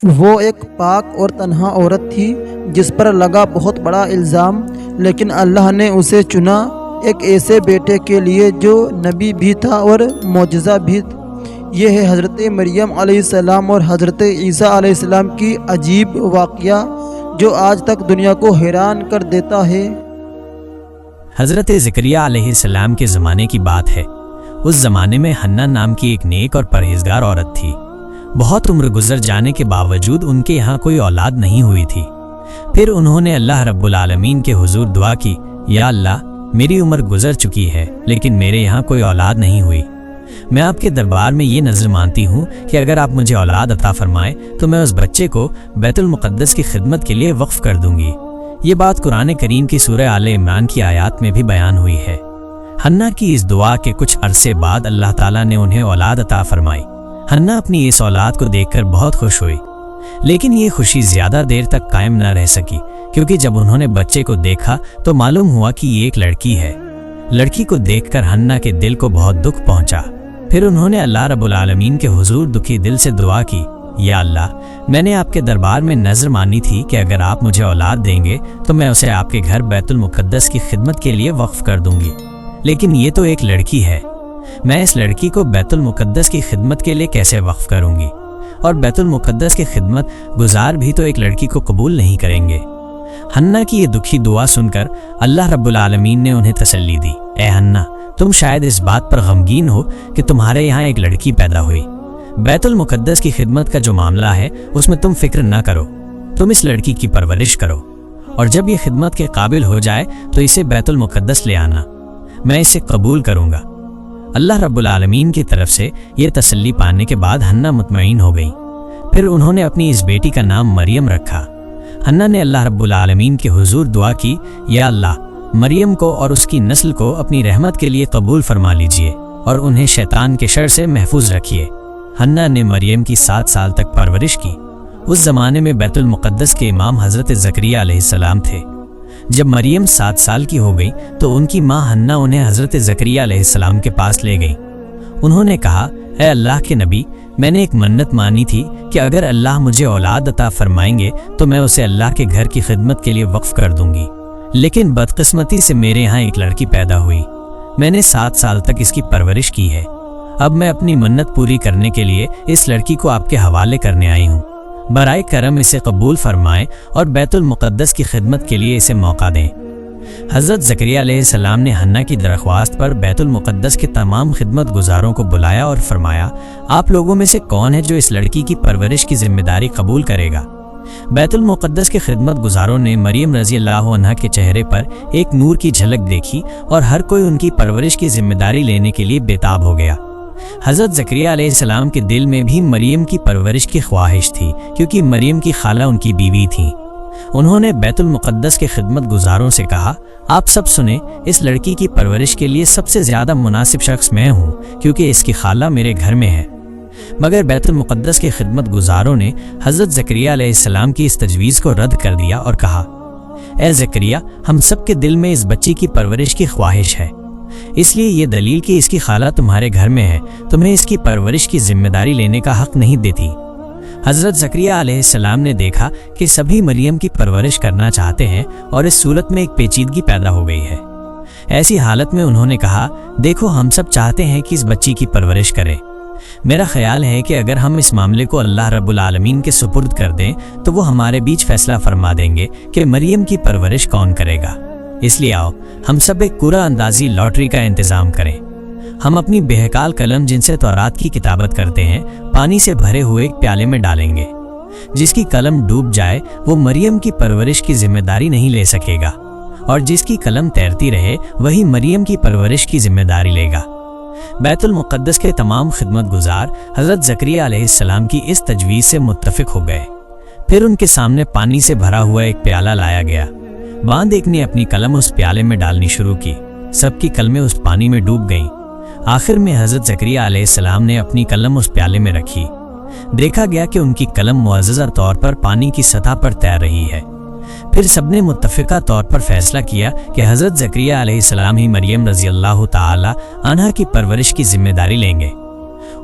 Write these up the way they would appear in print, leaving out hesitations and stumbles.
وہ ایک پاک اور تنہا عورت تھی جس پر لگا بہت بڑا الزام، لیکن اللہ نے اسے چنا ایک ایسے بیٹے کے لیے جو نبی بھی تھا اور معجزہ بھی۔ یہ ہے حضرت مریم علیہ السلام اور حضرت عیسیٰ علیہ السلام کی عجیب واقعہ جو آج تک دنیا کو حیران کر دیتا ہے۔ حضرت زکریہ علیہ السلام کے زمانے کی بات ہے۔ اس زمانے میں حنا نام کی ایک نیک اور پرہیزگار عورت تھی۔ بہت عمر گزر جانے کے باوجود ان کے یہاں کوئی اولاد نہیں ہوئی تھی۔ پھر انہوں نے اللہ رب العالمین کے حضور دعا کی، یا اللہ میری عمر گزر چکی ہے لیکن میرے یہاں کوئی اولاد نہیں ہوئی۔ میں آپ کے دربار میں یہ نذر مانتی ہوں کہ اگر آپ مجھے اولاد عطا فرمائیں تو میں اس بچے کو بیت المقدس کی خدمت کے لیے وقف کر دوں گی۔ یہ بات قرآن کریم کی سورہ آل عمران کی آیات میں بھی بیان ہوئی ہے۔ حنا کی اس دعا کے کچھ عرصے بعد اللہ تعالیٰ نے انہیں اولاد عطا فرمائی۔ حنا اپنی اس اولاد کو دیکھ کر بہت خوش ہوئی، لیکن یہ خوشی زیادہ دیر تک قائم نہ رہ سکی، کیونکہ جب انہوں نے بچے کو دیکھا تو معلوم ہوا کہ یہ ایک لڑکی ہے۔ لڑکی کو دیکھ کر حنا کے دل کو بہت دکھ پہنچا۔ پھر انہوں نے اللہ رب العالمین کے حضور دکھی دل سے دعا کی، یا اللہ میں نے آپ کے دربار میں نذر مانی تھی کہ اگر آپ مجھے اولاد دیں گے تو میں اسے آپ کے گھر بیت المقدس کی خدمت کے لیے وقف کر دوں گی، لیکن یہ تو ایک لڑکی ہے، میں اس لڑکی کو بیت المقدس کی خدمت کے لیے کیسے وقف کروں گی؟ اور بیت المقدس کی خدمت گزار بھی تو ایک لڑکی کو قبول نہیں کریں گے۔ حنا کی یہ دکھی دعا سن کر اللہ رب العالمین نے انہیں تسلی دی، اے حنا تم شاید اس بات پر غمگین ہو کہ تمہارے یہاں ایک لڑکی پیدا ہوئی۔ بیت المقدس کی خدمت کا جو معاملہ ہے اس میں تم فکر نہ کرو، تم اس لڑکی کی پرورش کرو، اور جب یہ خدمت کے قابل ہو جائے تو اسے بیت المقدس لے آنا، میں اسے قبول کروں گا۔ اللہ رب العالمین کی طرف سے یہ تسلی پانے کے بعد حنا مطمئن ہو گئی۔ پھر انہوں نے اپنی اس بیٹی کا نام مریم رکھا۔ حنا نے اللہ رب العالمین کے حضور دعا کی، یا اللہ مریم کو اور اس کی نسل کو اپنی رحمت کے لیے قبول فرما لیجئے اور انہیں شیطان کے شر سے محفوظ رکھیے۔ حنا نے مریم کی 7 سال تک پرورش کی۔ اس زمانے میں بیت المقدس کے امام حضرت زکریا علیہ السلام تھے۔ جب مریم 7 سال کی ہو گئی تو ان کی ماں حنا انہیں حضرت زکریا علیہ السلام کے پاس لے گئی۔ انہوں نے کہا، اے اللہ کے نبی، میں نے ایک منت مانی تھی کہ اگر اللہ مجھے اولاد عطا فرمائیں گے تو میں اسے اللہ کے گھر کی خدمت کے لیے وقف کر دوں گی، لیکن بدقسمتی سے میرے یہاں ایک لڑکی پیدا ہوئی۔ میں نے 7 سال تک اس کی پرورش کی ہے۔ اب میں اپنی منت پوری کرنے کے لیے اس لڑکی کو آپ کے حوالے کرنے آئی ہوں، برائے کرم اسے قبول فرمائیں اور بیت المقدس کی خدمت کے لیے اسے موقع دیں۔ حضرت زکریا علیہ السلام نے حنا کی درخواست پر بیت المقدس کے تمام خدمت گزاروں کو بلایا اور فرمایا، آپ لوگوں میں سے کون ہے جو اس لڑکی کی پرورش کی ذمہ داری قبول کرے گا؟ بیت المقدس کے خدمت گزاروں نے مریم رضی اللہ عنہا کے چہرے پر ایک نور کی جھلک دیکھی اور ہر کوئی ان کی پرورش کی ذمہ داری لینے کے لیے بےتاب ہو گیا۔ حضرت زکریا علیہ السلام کے دل میں بھی مریم کی پرورش کی خواہش تھی، کیونکہ مریم کی خالہ ان کی بیوی تھی۔ انہوں نے بیت المقدس کے خدمت گزاروں سے کہا، آپ سب سنیں، اس لڑکی کی پرورش کے لیے سب سے زیادہ مناسب شخص میں ہوں، کیونکہ اس کی خالہ میرے گھر میں ہے۔ مگر بیت المقدس کے خدمت گزاروں نے حضرت زکریا علیہ السلام کی اس تجویز کو رد کر دیا اور کہا، اے زکریا، ہم سب کے دل میں اس بچی کی پرورش کی خواہش ہے، اس لیے یہ دلیل کہ اس کی خالہ تمہارے گھر میں ہے تمہیں اس کی پرورش کی ذمہ داری لینے کا حق نہیں دیتی۔ حضرت زکریا علیہ السلام نے دیکھا کہ سبھی مریم کی پرورش کرنا چاہتے ہیں اور اس صورت میں ایک پیچیدگی پیدا ہو گئی ہے۔ ایسی حالت میں انہوں نے کہا، دیکھو ہم سب چاہتے ہیں کہ اس بچی کی پرورش کریں، میرا خیال ہے کہ اگر ہم اس معاملے کو اللہ رب العالمین کے سپرد کر دیں تو وہ ہمارے بیچ فیصلہ فرما دیں گے کہ مریم کی پرورش کون کرے گا، اس لیے آؤ ہم سب ایک قرعہ اندازی لاٹری کا انتظام کریں۔ ہم اپنی بہکال قلم جن سے تورات کی کتابت کرتے ہیں پانی سے بھرے ہوئے ایک پیالے میں ڈالیں گے، جس کی قلم ڈوب جائے وہ مریم کی پرورش کی ذمہ داری نہیں لے سکے گا، اور جس کی قلم تیرتی رہے وہی مریم کی پرورش کی ذمہ داری لے گا۔ بیت المقدس کے تمام خدمت گزار حضرت زکریا علیہ السلام کی اس تجویز سے متفق ہو گئے۔ پھر ان کے سامنے پانی سے بھرا ہوا ایک پیالہ لایا گیا۔ باندھ ایک نے اپنی قلم اس پیالے میں ڈالنی شروع کی، سب کی قلمیں اس پانی میں ڈوب گئیں۔ آخر میں حضرت زکریا علیہ السلام نے اپنی قلم اس پیالے میں رکھی۔ دیکھا گیا کہ ان کی قلم معززہ طور پر پانی کی سطح پر تیر رہی ہے۔ پھر سب نے متفقہ طور پر فیصلہ کیا کہ حضرت زکریا علیہ السلام ہی مریم رضی اللہ تعالی عنہا کی پرورش کی ذمہ داری لیں گے۔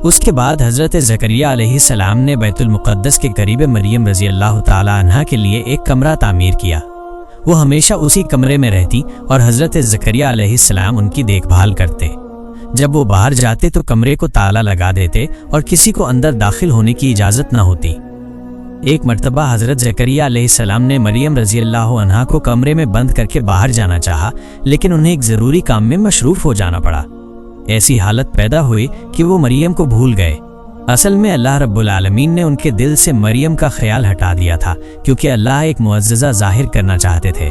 اس کے بعد حضرت زکریا علیہ السلام نے بیت المقدس کے قریب مریم رضی اللہ تعالی عنہا کے لیے ایک کمرہ تعمیر کیا۔ وہ ہمیشہ اسی کمرے میں رہتی اور حضرت زکریا علیہ السلام ان کی دیکھ بھال کرتے۔ جب وہ باہر جاتے تو کمرے کو تالا لگا دیتے اور کسی کو اندر داخل ہونے کی اجازت نہ ہوتی۔ ایک مرتبہ حضرت زکریا علیہ السلام نے مریم رضی اللہ عنہا کو کمرے میں بند کر کے باہر جانا چاہا، لیکن انہیں ایک ضروری کام میں مصروف ہو جانا پڑا۔ ایسی حالت پیدا ہوئی کہ وہ مریم کو بھول گئے۔ اصل میں اللہ رب العالمین نے ان کے دل سے مریم کا خیال ہٹا دیا تھا، کیونکہ اللہ ایک معجزہ ظاہر کرنا چاہتے تھے۔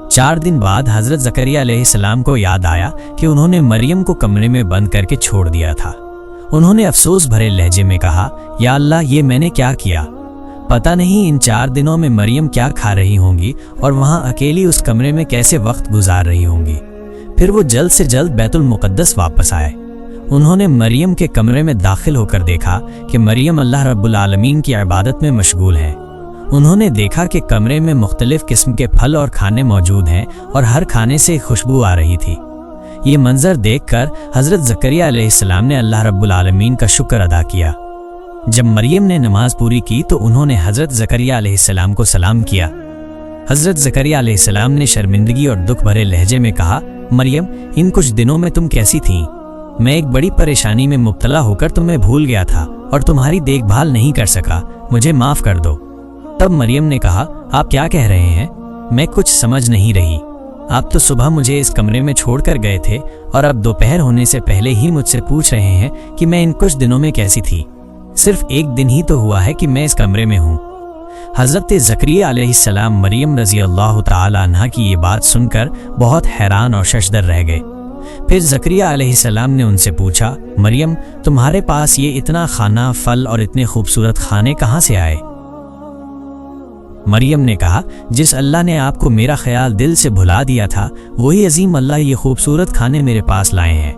4 دن بعد حضرت زکریا علیہ السلام کو یاد آیا کہ انہوں نے مریم کو کمرے میں بند کر کے چھوڑ دیا تھا۔ انہوں نے افسوس بھرے لہجے میں کہا، یا اللہ، یہ میں نے کیا کیا؟ پتہ نہیں ان 4 دنوں میں مریم کیا کھا رہی ہوں گی اور وہاں اکیلی اس کمرے میں کیسے وقت گزار رہی ہوں گی۔ پھر وہ جلد سے جلد بیت المقدس واپس آئے۔ انہوں نے مریم کے کمرے میں داخل ہو کر دیکھا کہ مریم اللہ رب العالمین کی عبادت میں مشغول ہے۔ انہوں نے دیکھا کہ کمرے میں مختلف قسم کے پھل اور کھانے موجود ہیں اور ہر کھانے سے خوشبو آ رہی تھی۔ یہ منظر دیکھ کر حضرت زکریا علیہ السلام نے اللہ رب العالمین کا شکر ادا کیا۔ جب مریم نے نماز پوری کی تو انہوں نے حضرت زکریا علیہ السلام کو سلام کیا۔ حضرت زکریا علیہ السلام نے شرمندگی اور دکھ بھرے لہجے میں کہا، مریم، ان کچھ دنوں میں تم کیسی تھیں؟ میں ایک بڑی پریشانی میں مبتلا ہو کر تمہیں بھول گیا تھا اور تمہاری دیکھ بھال نہیں کر سکا، مجھے معاف کر دو۔ تب مریم نے کہا، آپ کیا کہہ رہے ہیں؟ میں کچھ سمجھ نہیں رہی۔ آپ تو صبح مجھے اس کمرے میں چھوڑ کر گئے تھے اور اب دوپہر ہونے سے پہلے ہی مجھ سے پوچھ رہے ہیں کہ میں ان کچھ دنوں میں کیسی تھی۔ صرف 1 دن ہی تو ہوا ہے کہ میں اس کمرے میں ہوں۔ حضرت زکریا علیہ السلام مریم رضی اللہ تعالی عنہا کی یہ بات سن کر بہت حیران اور ششدر رہ گئے۔ پھر زکریا علیہ السلام نے ان سے پوچھا، مریم، تمہارے پاس یہ اتنا کھانا، پھل اور اتنے خوبصورت کھانے کہاں سے آئے؟ مریم نے کہا، جس اللہ نے آپ کو میرا خیال دل سے بھلا دیا تھا، وہی عظیم اللہ یہ خوبصورت کھانے میرے پاس لائے ہیں۔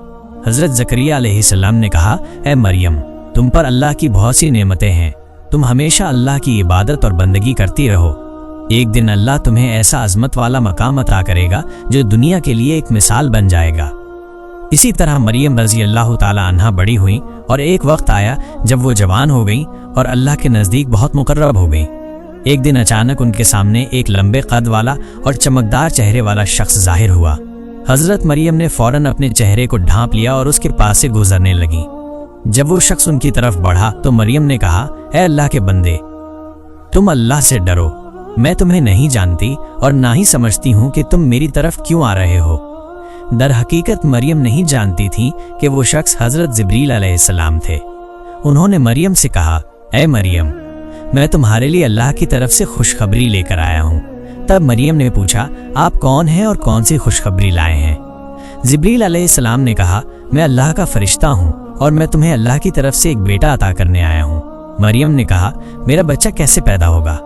حضرت زکریا علیہ السلام نے کہا، اے مریم، تم پر اللہ کی بہت سی نعمتیں ہیں، تم ہمیشہ اللہ کی عبادت اور بندگی کرتی رہو۔ ایک دن اللہ تمہیں ایسا عظمت والا مقام عطا کرے گا جو دنیا کے لیے ایک مثال بن جائے گا۔ اسی طرح مریم رضی اللہ تعالی عنہا بڑی ہوئیں اور ایک وقت آیا جب وہ جوان ہو گئیں اور اللہ کے نزدیک بہت مقرب ہو گئیں۔ ایک دن اچانک ان کے سامنے ایک لمبے قد والا اور چمکدار چہرے والا شخص ظاہر ہوا۔ حضرت مریم نے فوراً اپنے چہرے کو ڈھانپ لیا اور اس کے پاس سے گزرنے لگیں۔ جب وہ شخص ان کی طرف بڑھا تو مریم نے کہا، اے اللہ کے بندے، تم اللہ سے ڈرو، میں تمہیں نہیں جانتی اور نہ ہی سمجھتی ہوں کہ تم میری طرف کیوں آ رہے ہو۔ در حقیقت مریم نہیں جانتی تھی کہ وہ شخص حضرت جبریل علیہ السلام تھے۔ انہوں نے مریم سے کہا، اے مریم، میں تمہارے لیے اللہ کی طرف سے خوشخبری لے کر آیا ہوں۔ تب مریم نے پوچھا، آپ کون ہیں اور کون سی خوشخبری لائے ہیں؟ جبریل علیہ السلام نے کہا، میں اللہ کا فرشتہ ہوں اور میں تمہیں اللہ کی طرف سے ایک بیٹا عطا کرنے آیا ہوں۔ مریم نے کہا، میرا بچہ کیسے پیدا ہوگا؟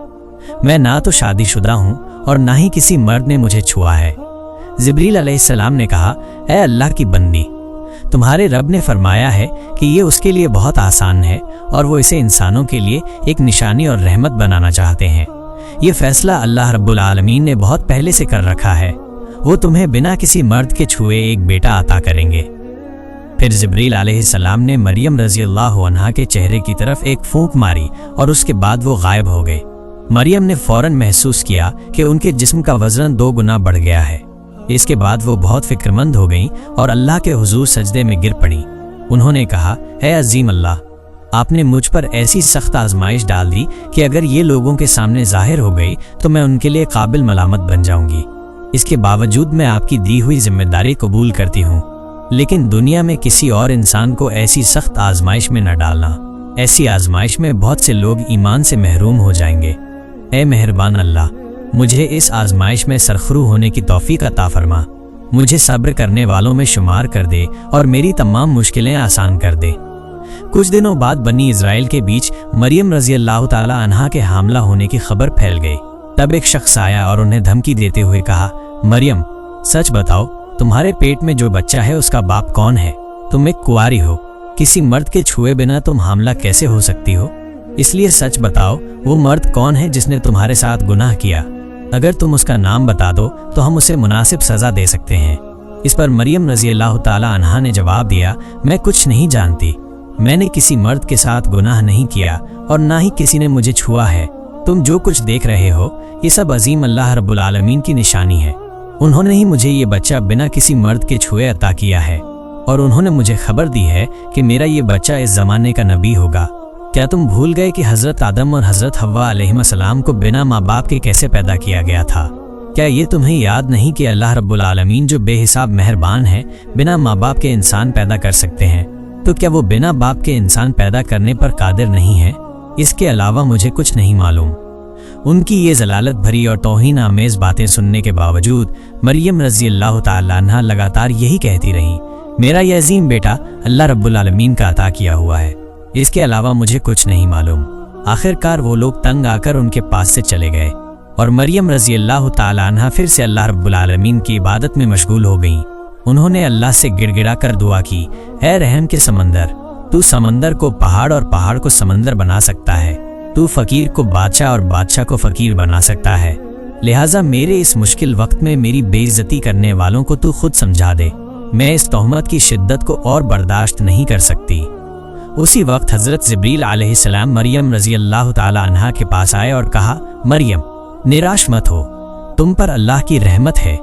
میں نہ تو شادی شدہ ہوں اور نہ ہی کسی مرد نے مجھے چھوا ہے۔ جبریل علیہ السلام نے کہا، اے اللہ کی بندی، تمہارے رب نے فرمایا ہے کہ یہ اس کے لیے بہت آسان ہے اور وہ اسے انسانوں کے لیے ایک نشانی اور رحمت بنانا چاہتے ہیں۔ یہ فیصلہ اللہ رب العالمین نے بہت پہلے سے کر رکھا ہے، وہ تمہیں بنا کسی مرد کے چھوئے ایک بیٹا عطا کریں گے۔ پھر جبریل علیہ السلام نے مریم رضی اللہ عنہا کے چہرے کی طرف ایک پھونک ماری اور اس کے بعد وہ غائب ہو گئے۔ مریم نے فوراً محسوس کیا کہ ان کے جسم کا وزن 2 گنا بڑھ گیا ہے۔ اس کے بعد وہ بہت فکر مند ہو گئیں اور اللہ کے حضور سجدے میں گر پڑیں۔ انہوں نے کہا، اے عظیم اللہ، آپ نے مجھ پر ایسی سخت آزمائش ڈال دی کہ اگر یہ لوگوں کے سامنے ظاہر ہو گئی تو میں ان کے لیے قابل ملامت بن جاؤں گی۔ اس کے باوجود میں آپ کی دی ہوئی ذمہ داری قبول کرتی ہوں، لیکن دنیا میں کسی اور انسان کو ایسی سخت آزمائش میں نہ ڈالنا۔ ایسی آزمائش میں بہت سے لوگ ایمان سے محروم ہو جائیں گے۔ اے مہربان اللہ، مجھے اس آزمائش میں سرخرو ہونے کی توفیق عطا فرما، مجھے صبر کرنے والوں میں شمار کر دے اور میری تمام مشکلیں آسان کر دے۔ کچھ دنوں بعد بنی اسرائیل کے بیچ مریم رضی اللہ تعالی عنہا کے حاملہ ہونے کی خبر پھیل گئی۔ تب ایک شخص آیا اور انہیں دھمکی دیتے ہوئے کہا، مریم، سچ بتاؤ، تمہارے پیٹ میں جو بچہ ہے اس کا باپ کون ہے؟ تم ایک کنواری ہو، کسی مرد کے چھوئے بنا تم حاملہ کیسے ہو سکتی ہو؟ اس لیے سچ بتاؤ، وہ مرد کون ہے جس نے تمہارے ساتھ گناہ کیا؟ اگر تم اس کا نام بتا دو تو ہم اسے مناسب سزا دے سکتے ہیں۔ اس پر مریم رضی اللہ تعالی عنہا نے جواب دیا، میں کچھ نہیں جانتی۔ میں نے کسی مرد کے ساتھ گناہ نہیں کیا اور نہ ہی کسی نے مجھے چھوا ہے۔ تم جو کچھ دیکھ رہے ہو یہ سب عظیم اللہ رب العالمین کی نشانی ہے۔ انہوں نے ہی مجھے یہ بچہ بنا کسی مرد کے چھوئے عطا کیا ہے، اور انہوں نے مجھے خبر دی ہے کہ میرا یہ بچہ اس زمانے کا نبی ہوگا۔ کیا تم بھول گئے کہ حضرت آدم اور حضرت حوا علیہ السلام کو بنا ماں باپ کے کیسے پیدا کیا گیا تھا؟ کیا یہ تمہیں یاد نہیں کہ اللہ رب العالمین جو بے حساب مہربان ہے بنا ماں باپ کے انسان پیدا کر سکتے ہیں، تو کیا وہ بنا باپ کے انسان پیدا کرنے پر قادر نہیں ہے؟ اس کے علاوہ مجھے کچھ نہیں معلوم۔ ان کی یہ ضلالت بھری اور توہین آمیز باتیں سننے کے باوجود مریم رضی اللہ تعالیٰ عنہا لگاتار یہی کہتی رہیں، میرا یہ عظیم بیٹا اللہ رب العالمین کا عطا کیا ہوا ہے، اس کے علاوہ مجھے کچھ نہیں معلوم۔ آخر کار وہ لوگ تنگ آ کر ان کے پاس سے چلے گئے اور مریم رضی اللہ تعالیٰ عنہا پھر سے اللہ رب العالمین کی عبادت میں مشغول ہو گئیں۔ انہوں نے اللہ سے گڑ گڑا کر دعا کی، اے رحم کے سمندر، تو سمندر کو پہاڑ اور پہاڑ کو سمندر بنا سکتا ہے، تو فقیر کو بادشاہ اور بادشاہ کو فقیر بنا سکتا ہے، لہٰذا میرے اس مشکل وقت میں میری بے عزتی کرنے والوں کو تو خود سمجھا دے، میں اس تہمت کی شدت کو اور برداشت نہیں کر سکتی۔ اسی وقت حضرت جبریل علیہ السلام مریم رضی اللہ تعالی عنہا کے پاس آئے اور کہا، مریم نراش مت ہو، تم پر اللہ کی رحمت ہے،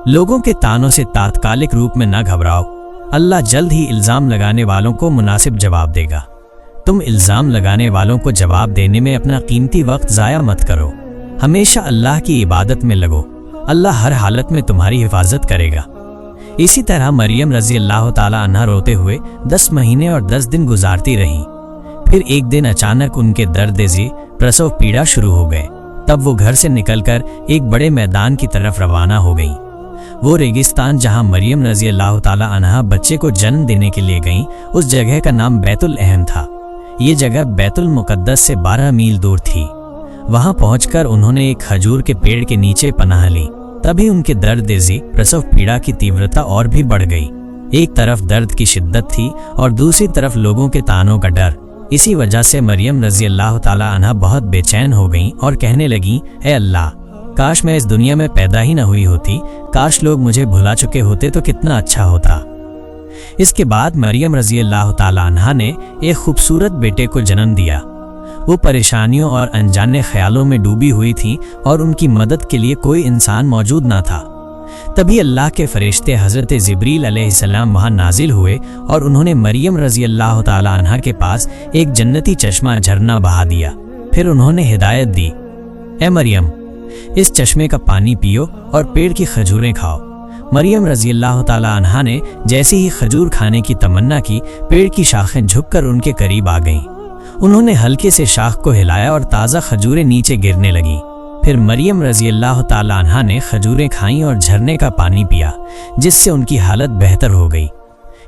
لوگوں کے طعنوں سے تاتکالک روپ میں نہ گھبراؤ، اللہ جلد ہی الزام لگانے والوں کو مناسب جواب دے گا، تم الزام لگانے والوں کو جواب دینے میں اپنا قیمتی وقت ضائع مت کرو، ہمیشہ اللہ کی عبادت میں لگو، اللہ ہر حالت میں تمہاری حفاظت کرے گا۔ اسی طرح مریم رضی اللہ تعالی عنہا روتے ہوئے 10 مہینے اور 10 دن گزارتی رہیں۔ پھر ایک دن اچانک ان کے درد ذی پرسو پیڑا شروع ہو گئے، تب وہ گھر سے نکل کر ایک بڑے میدان کی طرف روانہ ہو گئیں۔ وہ ریگستان جہاں مریم رضی اللہ تعالی عنہا بچے کو جنم دینے کے لیے گئیں، اس جگہ کا نام بیت العہم تھا۔ یہ جگہ بیت المقدس سے 12 میل دور تھی۔ وہاں پہنچ کر انہوں نے ایک کھجور کے پیڑ کے نیچے پناہ لی، تبھی ان کے درد ذی پرسو پیڑا کی تیورتا اور بھی بڑھ گئی۔ ایک طرف درد کی شدت تھی اور دوسری طرف لوگوں کے طعنوں کا ڈر۔ اسی وجہ سے مریم رضی اللہ تعالی عنہا بہت بے چین ہو گئیں اور کہنے لگیں، اے اللہ، کاش میں اس دنیا میں پیدا ہی نہ ہوئی ہوتی، کاش لوگ مجھے بھلا چکے ہوتے تو کتنا اچھا ہوتا۔ اس کے بعد مریم رضی اللہ تعالی عنہا نے ایک خوبصورت بیٹے کو جنم دیا۔ وہ پریشانیوں اور انجانے خیالوں میں ڈوبی ہوئی تھیں اور ان کی مدد کے لیے کوئی انسان موجود نہ تھا۔ تبھی اللہ کے فرشتے حضرت جبریل علیہ السلام وہاں نازل ہوئے اور انہوں نے مریم رضی اللہ تعالی عنہا کے پاس ایک جنتی چشمہ جھرنا بہا دیا۔ پھر انہوں نے ہدایت دی، اے مریم، اس چشمے کا پانی پیو اور پیڑ کی کھجوریں کھاؤ۔ مریم رضی اللہ تعالی عنہا نے جیسے ہی کھجور کھانے کی تمنا کی، پیڑ کی شاخیں جھک کر ان کے قریب آ گئیں۔ انہوں نے ہلکے سے شاخ کو ہلایا اور تازہ کھجوریں نیچے گرنے لگیں۔ پھر مریم رضی اللہ تعالی عنہا نے کھجوریں کھائیں اور جھرنے کا پانی پیا، جس سے ان کی حالت بہتر ہو گئی۔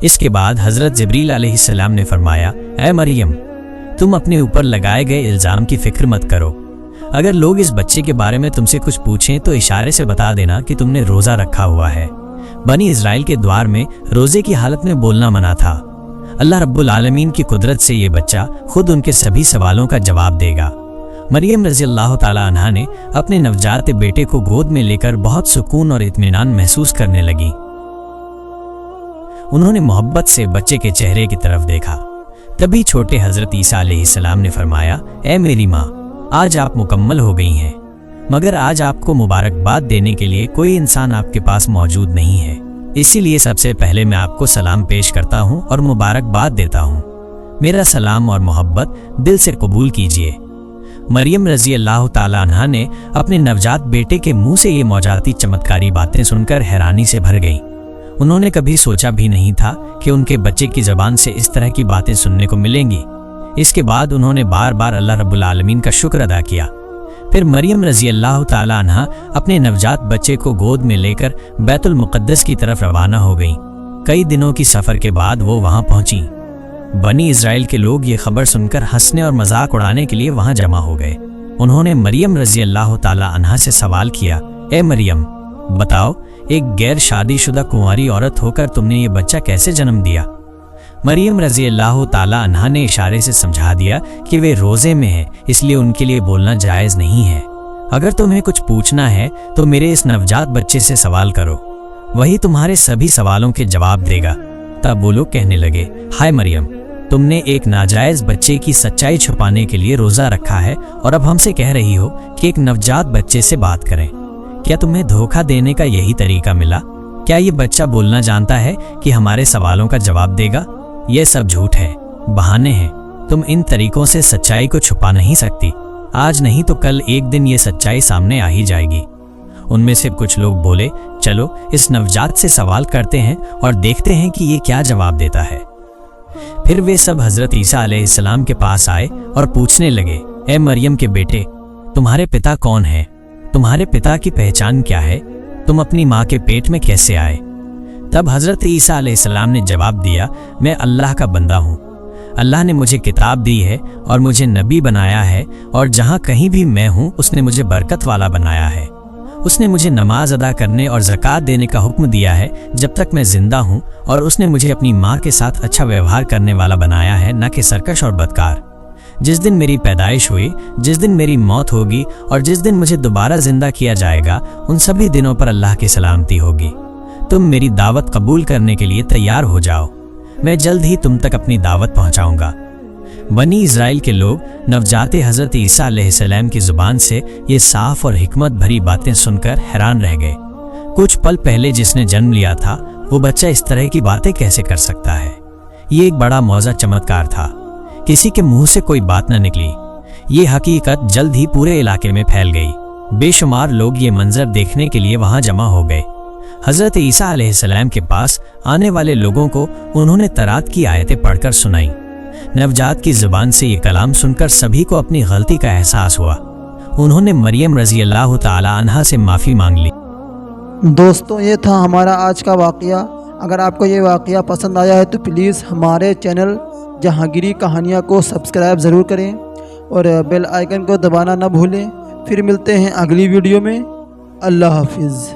اس کے بعد حضرت جبریل علیہ السلام نے فرمایا، اے مریم، تم اپنے اوپر لگائے گئے الزام کی فکر مت کرو۔ اگر لوگ اس بچے کے بارے میں تم سے کچھ پوچھیں تو اشارے سے بتا دینا کہ تم نے روزہ رکھا ہوا ہے۔ بنی اسرائیل کے دوار میں روزے کی حالت میں بولنا منع تھا۔ اللہ رب العالمین کی قدرت سے یہ بچہ خود ان کے سبھی سوالوں کا جواب دے گا۔ مریم رضی اللہ تعالی عنہا نے اپنے نوزائیدہ بیٹے کو گود میں لے کر بہت سکون اور اطمینان محسوس کرنے لگی۔ انہوں نے محبت سے بچے کے چہرے کی طرف دیکھا۔ تبھی چھوٹے حضرت عیسیٰ علیہ السلام نے فرمایا، اے میری ماں، آج آپ مکمل ہو گئی ہیں، مگر آج آپ کو مبارکباد دینے کے لیے کوئی انسان آپ کے پاس موجود نہیں ہے، اسی لیے سب سے پہلے میں آپ کو سلام پیش کرتا ہوں اور مبارکباد دیتا ہوں۔ میرا سلام اور محبت دل سے قبول کیجیے۔ مریم رضی اللہ تعالی عنہا نے اپنے نوزائیدہ بیٹے کے منہ سے یہ معجزاتی چمتکاری باتیں سن کر حیرانی سے بھر گئیں۔ انہوں نے کبھی سوچا بھی نہیں تھا کہ ان کے بچے کی زبان سے اس طرح کی باتیں سننے کو ملیں گی۔ اس کے بعد انہوں نے بار بار اللہ رب العالمین کا شکر ادا کیا۔ پھر مریم رضی اللہ تعالی عنہا اپنے نوزائیدہ بچے کو گود میں لے کر بیت المقدس کی طرف روانہ ہو گئیں۔ کئی دنوں کی سفر کے بعد وہ وہاں پہنچیں۔ بنی اسرائیل کے لوگ یہ خبر سن کر ہنسنے اور مذاق اڑانے کے لیے وہاں جمع ہو گئے۔ انہوں نے مریم رضی اللہ تعالی عنہا سے سوال کیا، اے مریم، بتاؤ، ایک غیر شادی شدہ کنواری عورت ہو کر تم نے یہ بچہ کیسے جنم دیا؟ مریم رضی اللہ تعالی عنہا نے اشارے سے سمجھا دیا کہ وہ روزے میں ہے، اس لیے ان کے لیے بولنا جائز نہیں ہے۔ اگر تمہیں کچھ پوچھنا ہے تو میرے اس نوزائیدہ بچے سے سوال کرو، وہی تمہارے سبھی سوالوں کے جواب دے گا۔ تب وہ لوگ کہنے لگے، ہائے مریم، تم نے ایک ناجائز بچے کی سچائی چھپانے کے لیے روزہ رکھا ہے اور اب ہم سے کہہ رہی ہو کہ ایک نوجات بچے سے بات کریں۔ کیا تمہیں دھوکہ دینے کا یہی طریقہ ملا؟ کیا یہ بچہ بولنا جانتا ہے کہ ہمارے سوالوں کا جواب دے گا؟ یہ سب جھوٹ ہے، بہانے ہیں۔ تم ان طریقوں سے سچائی کو چھپا نہیں سکتی۔ آج نہیں تو کل ایک دن یہ سچائی سامنے آ ہی جائے گی۔ ان میں سے کچھ لوگ بولے، چلو اس نوجات سے سوال کرتے ہیں اور دیکھتے ہیں کہ یہ کیا جواب دیتا ہے۔ پھر وہ سب حضرت عیسیٰ علیہ السلام کے پاس آئے اور پوچھنے لگے، اے مریم کے بیٹے، تمہارے پتا کون ہیں؟ تمہارے پتا کی پہچان کیا ہے؟ تم اپنی ماں کے پیٹ میں کیسے آئے؟ تب حضرت عیسیٰ علیہ السلام نے جواب دیا، میں اللہ کا بندہ ہوں۔ اللہ نے مجھے کتاب دی ہے اور مجھے نبی بنایا ہے، اور جہاں کہیں بھی میں ہوں اس نے مجھے برکت والا بنایا ہے۔ اس نے مجھے نماز ادا کرنے اور زکوٰۃ دینے کا حکم دیا ہے جب تک میں زندہ ہوں، اور اس نے مجھے اپنی ماں کے ساتھ اچھا ویوہار کرنے والا بنایا ہے، نہ کہ سرکش اور بدکار۔ جس دن میری پیدائش ہوئی، جس دن میری موت ہوگی اور جس دن مجھے دوبارہ زندہ کیا جائے گا، ان سبھی دنوں پر اللہ کی سلامتی ہوگی۔ تم میری دعوت قبول کرنے کے لیے تیار ہو جاؤ، میں جلد ہی تم تک اپنی دعوت پہنچاؤں گا۔ بنی اسرائیل کے لوگ نوجات حضرت عیسیٰ علیہ السلام کی زبان سے یہ صاف اور حکمت بھری باتیں سن کر حیران رہ گئے۔ کچھ پل پہلے جس نے جنم لیا تھا وہ بچہ اس طرح کی باتیں کیسے کر سکتا ہے؟ یہ ایک بڑا موزہ چمتکار تھا، کسی کے منہ سے کوئی بات نہ نکلی۔ یہ حقیقت جلد ہی پورے علاقے میں پھیل گئی۔ بے شمار لوگ یہ منظر دیکھنے کے لیے وہاں جمع ہو گئے۔ حضرت عیسیٰ علیہ السلام کے پاس آنے والے لوگوں کو انہوں نے تورات کی آیتیں پڑھ کر سنائیں۔ نوجات کی زبان سے یہ کلام سن کر سبھی کو اپنی غلطی کا احساس ہوا۔ انہوں نے مریم رضی اللہ تعالی عنہا سے معافی مانگ لی۔ دوستوں، یہ تھا ہمارا آج کا واقعہ۔ اگر آپ کو یہ واقعہ پسند آیا ہے تو پلیز ہمارے چینل جہانگیری کہانیاں کو سبسکرائب ضرور کریں اور بیل آئیکن کو دبانا نہ بھولیں۔ پھر ملتے ہیں اگلی ویڈیو میں۔ اللہ حافظ۔